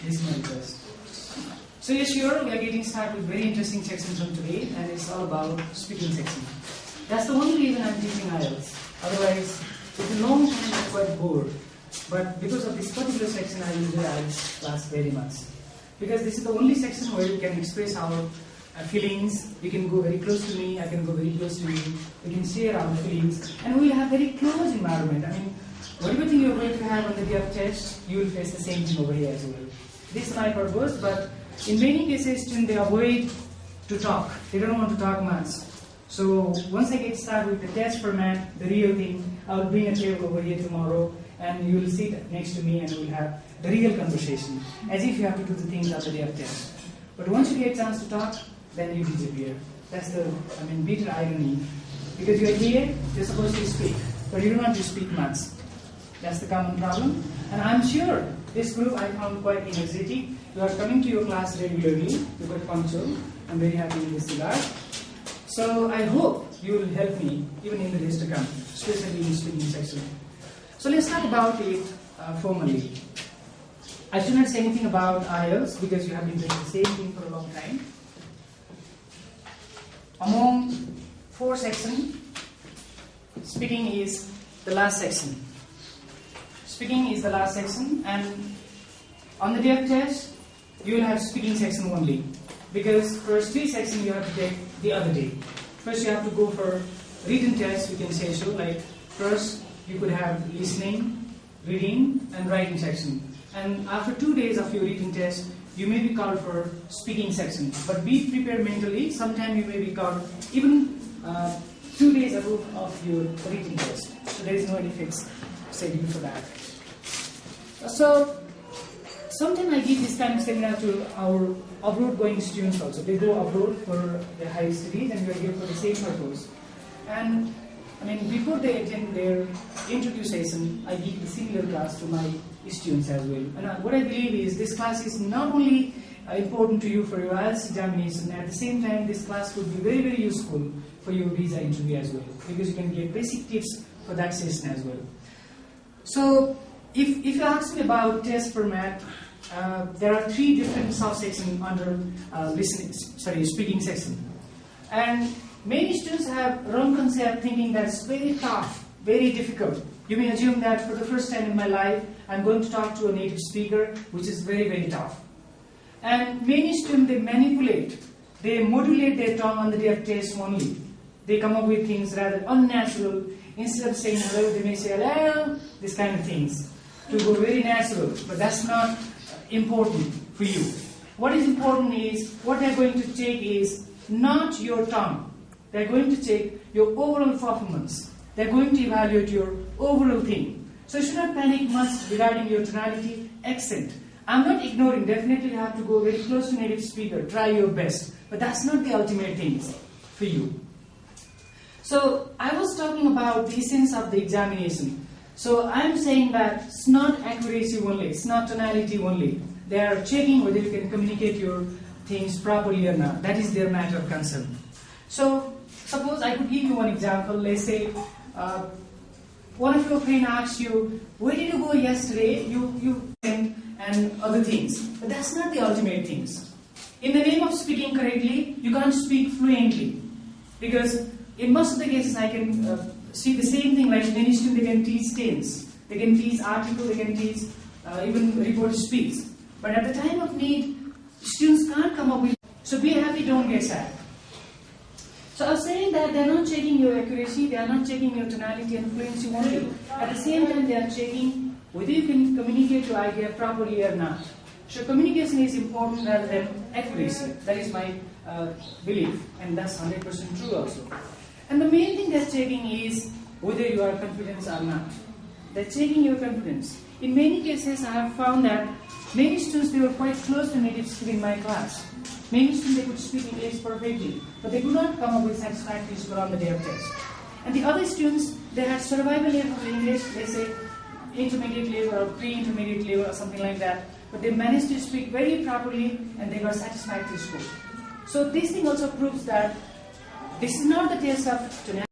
This is my request. So yes, sure, we are getting started with very interesting section from today, and it's all about speaking section. That's the only reason I'm teaching IELTS. Otherwise, it's a long time I'm quite bored. But because of this particular section, I enjoy IELTS class very much. Because this is the only section where we can express our feelings. You can go very close to me, I can go very close to you. We can share our feelings, and we'll have very close environment. I mean, whatever thing you're going to have on the day of test, you will face the same thing over here as well. This is my purpose, but in many cases, students, they avoid to talk. They don't want to talk much. So once I get started with the test format, the real thing, I'll bring a table over here tomorrow, and you will sit next to me, and we'll have the real conversation, as if you have to do the things after the day of test. But once you get a chance to talk, then you disappear. That's the, bitter irony. Because you're here, you're supposed to speak, but you don't want to speak much. That's the common problem. And I'm sure this group I found quite energetic. You are coming to your class regularly, you're quite punctual. I'm very happy in this regard. So I hope you will help me even in the days to come, especially in the speaking section. So let's talk about it formally. I should not say anything about IELTS because you have been doing the same thing for a long time. Among 4 sections, speaking is the last section. Speaking is the last section, and on the day of test, you will have speaking section only. Because first 3 sections you have to take the other day. First you have to go for written test, we can say so, like first you could have listening, reading and writing section. And after 2 days of your written test, you may be called for speaking section. But be prepared mentally, sometime you may be called even 2 days ago of your written test. So there is no any fixed schedule for that. So sometimes I give this kind of seminar to our abroad going students also. They go abroad for their higher studies, and we are here for the same purpose. And before they attend their interview session, I give the similar class to my students as well. And what I believe is this class is not only important to you for your IELTS examination, at the same time this class could be very, very useful for your visa interview as well, because you can get basic tips for that session as well. So if you ask me about test format, there are 3 different subsections under speaking section. And many students have wrong concept thinking that it's very tough, very difficult. You may assume that for the first time in my life, I'm going to talk to a native speaker, which is very, very tough. And many students, they manipulate, they modulate their tongue on the day of test only. They come up with things rather unnatural. Instead of saying hello, they may say hello, this kind of things, to go very natural. But that's not important for you. What is important is, what they're going to take is not your tongue. They're going to take your overall performance. They're going to evaluate your overall thing. So you should not panic much regarding your tonality, accent. I'm not ignoring, definitely you have to go very close to native speaker, try your best. But that's not the ultimate thing for you. So I was talking about the essence of the examination. So I'm saying that it's not accuracy only, it's not tonality only. They are checking whether you can communicate your things properly or not. That is their matter of concern. So suppose I could give you one example. Let's say one of your friends asks you, where did you go yesterday? You and other things. But that's not the ultimate things. In the name of speaking correctly, you can't speak fluently. Because in most of the cases I can see the same thing, like many students, they can teach tense, they can teach article, they can teach even report speech. But at the time of need, students can't come up with. So be happy, don't get sad. So I was saying that they are not checking your accuracy, they are not checking your tonality and fluency only. At the same time, they are checking whether you can communicate your idea properly or not. So communication is important rather than accuracy. That is my belief, and that's 100% true also. And the main thing they're checking is whether you are confident or not. They're checking your confidence. In many cases, I have found that many students, they were quite close to native speaking in my class. Many students, they could speak English perfectly, but they could not come up with satisfactory score on the day of test. And the other students, they had survival level of English, let's say intermediate level or pre-intermediate level or something like that, but they managed to speak very properly and they got satisfactory score. So this thing also proves that this is not the test of tonality.